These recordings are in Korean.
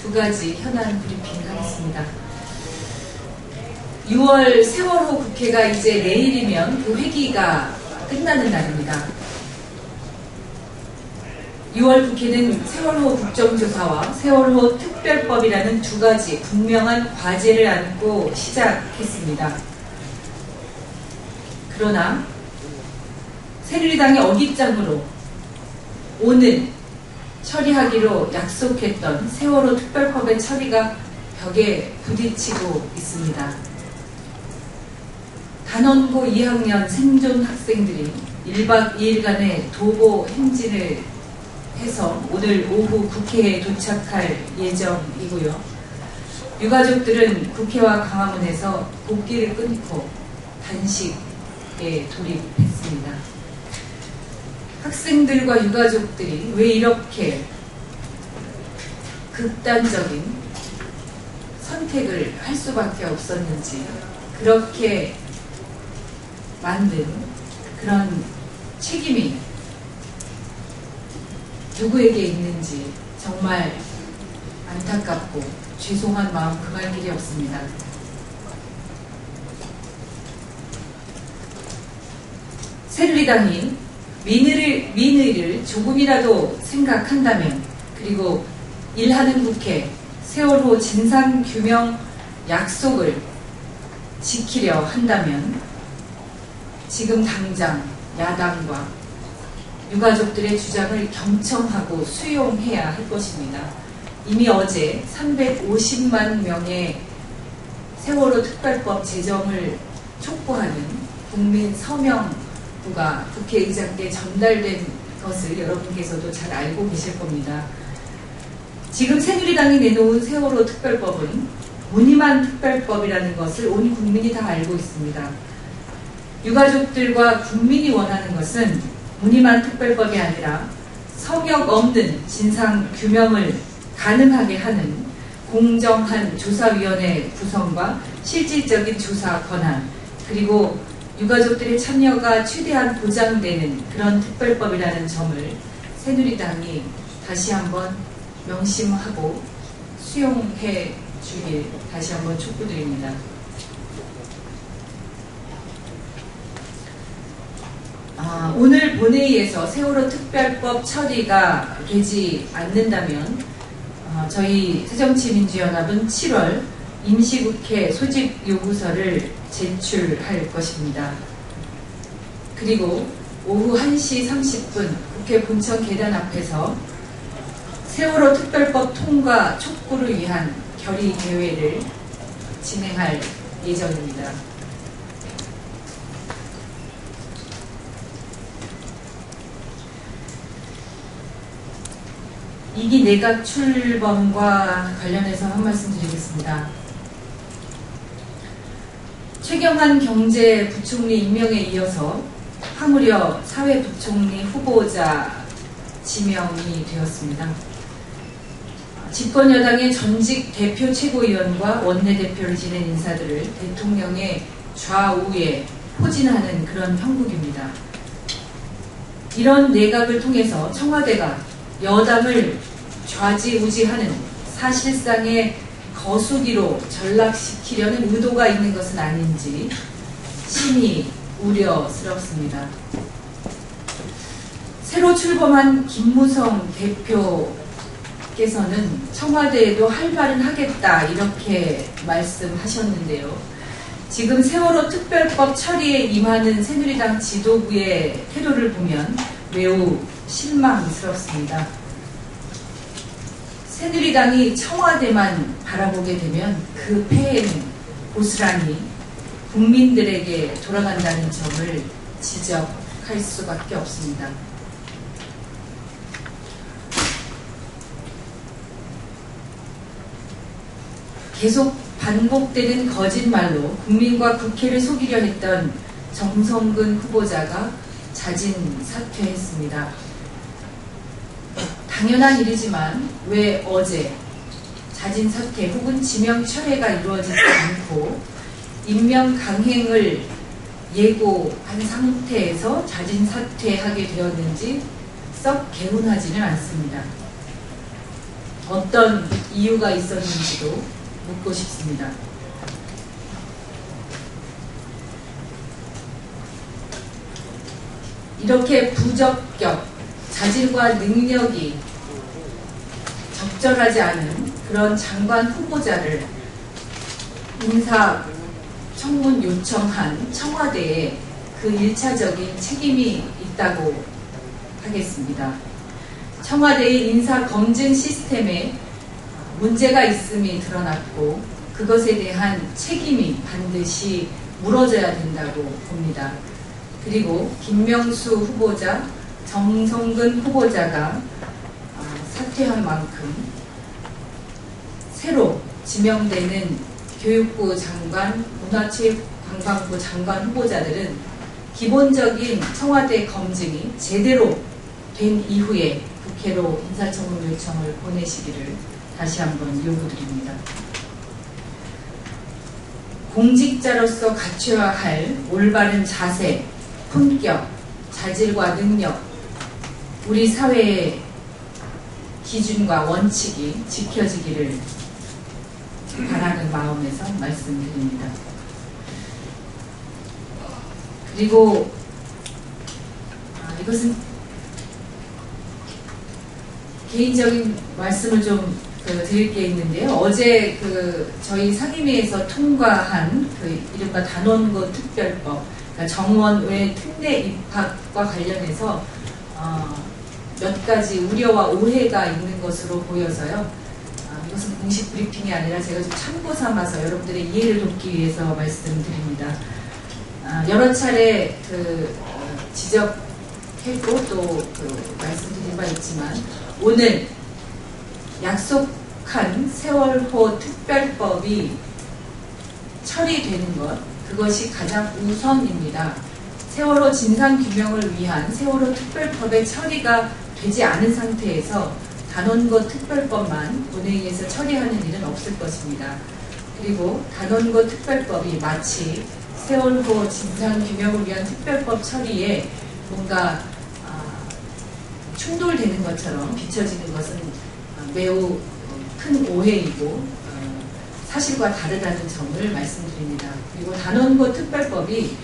두 가지 현안 브리핑 하겠습니다. 6월 세월호 국회가 이제 내일이면 그 회기가 끝나는 날입니다. 6월 국회는 세월호 국정조사와 세월호 특별법이라는 두 가지 분명한 과제를 안고 시작했습니다. 그러나 새누리당의 어깃장으로 오늘 처리하기로 약속했던 세월호 특별법의 처리가 벽에 부딪히고 있습니다. 단원고 2학년 생존 학생들이 1박 2일간의 도보 행진을 해서 오늘 오후 국회에 도착할 예정이고요. 유가족들은 국회와 광화문에서 복귀를 끊고 단식에 돌입했습니다. 학생들과 유가족들이 왜 이렇게 극단적인 선택을 할 수밖에 없었는지, 그렇게 만든 그런 책임이 누구에게 있는지 정말 안타깝고 죄송한 마음 금할 길이 없습니다. 새누리당이 민의를 조금이라도 생각한다면, 그리고 일하는 국회 세월호 진상규명 약속을 지키려 한다면 지금 당장 야당과 유가족들의 주장을 경청하고 수용해야 할 것입니다. 이미 어제 350만 명의 세월호 특별법 제정을 촉구하는 국민 서명부가 국회의장께 전달된 것을 여러분께서도 잘 알고 계실 겁니다. 지금 새누리당이 내놓은 세월호 특별법은 무늬만 특별법이라는 것을 온 국민이 다 알고 있습니다. 유가족들과 국민이 원하는 것은 무늬만 특별법이 아니라 성역 없는 진상 규명을 가능하게 하는 공정한 조사위원회 구성과 실질적인 조사 권한, 그리고 유가족들의 참여가 최대한 보장되는 그런 특별법이라는 점을 새누리당이 다시 한번 명심하고 수용해 주길 다시 한번 촉구드립니다. 오늘 본회의에서 세월호 특별법 처리가 되지 않는다면 저희 새정치민주연합은 7월 임시국회 소집 요구서를 제출할 것입니다. 그리고 오후 1시 30분 국회 본청 계단 앞에서 세월호 특별법 통과 촉구를 위한 결의 대회를 진행할 예정입니다. 이기 내각 출범과 관련해서 한 말씀 드리겠습니다. 최경환 경제부총리 임명에 이어서 황우려 사회부총리 후보자 지명이 되었습니다. 집권여당의 전직 대표 최고위원과 원내대표를 지낸 인사들을 대통령의 좌우에 포진하는 그런 형국입니다. 이런 내각을 통해서 청와대가 여당을 좌지우지하는 사실상의 거수기로 전락시키려는 의도가 있는 것은 아닌지 심히 우려스럽습니다. 새로 출범한 김무성 대표께서는 청와대에도 할 말은 하겠다 이렇게 말씀하셨는데요. 지금 세월호 특별법 처리에 임하는 새누리당 지도부의 태도를 보면 매우 실망스럽습니다. 새누리당이 청와대만 바라보게 되면 그 폐해는 고스란히 국민들에게 돌아간다는 점을 지적할 수밖에 없습니다. 계속 반복되는 거짓말로 국민과 국회를 속이려 했던 정성근 후보자가 자진 사퇴했습니다. 당연한 일이지만 왜 어제 자진 사퇴 혹은 지명 철회가 이루어지지 않고 임명 강행을 예고한 상태에서 자진 사퇴하게 되었는지 썩 개운하지는 않습니다. 어떤 이유가 있었는지도 묻고 싶습니다. 이렇게 부적격, 자질과 능력이 적절하지 않은 그런 장관 후보자를 인사 청문 요청한 청와대에 그 1차적인 책임이 있다고 하겠습니다. 청와대의 인사 검증 시스템에 문제가 있음이 드러났고 그것에 대한 책임이 반드시 물어져야 된다고 봅니다. 그리고 김명수 후보자, 정성근 후보자가 사퇴한 만큼 새로 지명되는 교육부 장관, 문화체육관광부 장관 후보자들은 기본적인 청와대 검증이 제대로 된 이후에 국회로 인사청문 요청을 보내시기를 다시 한번 요구드립니다. 공직자로서 갖춰야 할 올바른 자세, 품격, 자질과 능력, 우리 사회의 기준과 원칙이 지켜지기를 바라는 마음에서 말씀드립니다. 그리고 이것은 개인적인 말씀을 좀 드릴 게 있는데요. 어제 저희 상임위에서 통과한 이른바 단원고 특별법, 그러니까 정원 외 특례 입학과 관련해서 몇 가지 우려와 오해가 있는 것으로 보여서요. 이것은 공식 브리핑이 아니라 제가 좀 참고 삼아서 여러분들의 이해를 돕기 위해서 말씀드립니다. 여러 차례 지적했고 또 말씀드린 바 있지만 오늘 약속한 세월호 특별법이 처리되는 것, 그것이 가장 우선입니다. 세월호 진상규명을 위한 세월호 특별법의 처리가 되지 않은 상태에서 단원고 특별법만 본회의에서 처리하는 일은 없을 것입니다. 그리고 단원고 특별법이 마치 세월호 진상규명을 위한 특별법 처리에 뭔가 충돌되는 것처럼 비춰지는 것은 매우 큰 오해이고 사실과 다르다는 점을 말씀드립니다. 그리고 단원고 특별법이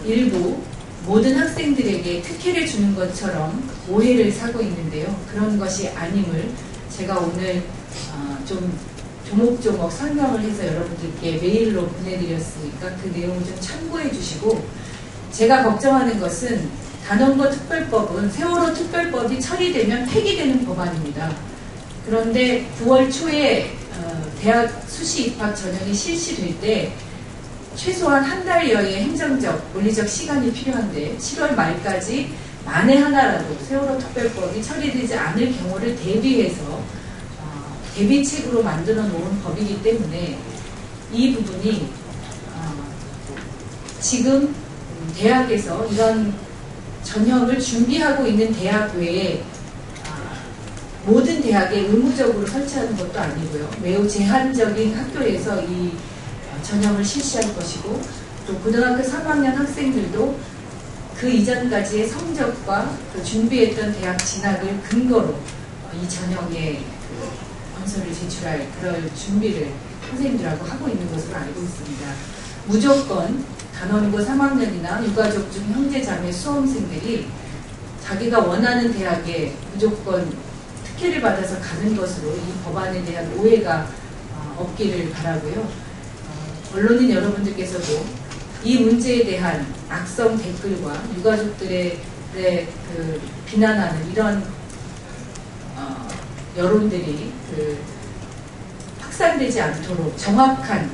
일부 모든 학생들에게 특혜를 주는 것처럼 오해를 사고 있는데요. 그런 것이 아님을 제가 오늘 좀 조목조목 설명을 해서 여러분들께 메일로 보내드렸으니까 그 내용을 좀 참고해 주시고, 제가 걱정하는 것은 단원고 특별법은 세월호 특별법이 처리되면 폐기되는 법안입니다. 그런데 9월 초에 대학 수시 입학 전형이 실시될 때 최소한 한 달여의 행정적, 물리적 시간이 필요한데 7월 말까지 만에 하나라도 세월호 특별법이 처리되지 않을 경우를 대비해서 대비책으로 만들어 놓은 법이기 때문에 이 부분이 지금 대학에서 이런 전형을 준비하고 있는 대학 외에 모든 대학에 의무적으로 설치하는 것도 아니고요. 매우 제한적인 학교에서 이 전형을 실시할 것이고, 또 고등학교 3학년 학생들도 그 이전까지의 성적과 준비했던 대학 진학을 근거로 이 전형에 원서를 제출할 그럴 준비를 선생님들하고 하고 있는 것으로 알고 있습니다. 무조건 단원고 3학년이나 유가족 중 형제 자매 수험생들이 자기가 원하는 대학에 무조건 특혜를 받아서 가는 것으로 이 법안에 대한 오해가 없기를 바라고요. 언론인 여러분들께서도 이 문제에 대한 악성 댓글과 유가족들의 비난하는 이런 여론들이 확산되지 않도록 정확한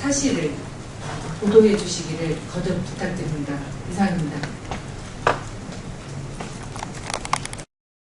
사실을 보도해 주시기를 거듭 부탁드립니다. 이상입니다.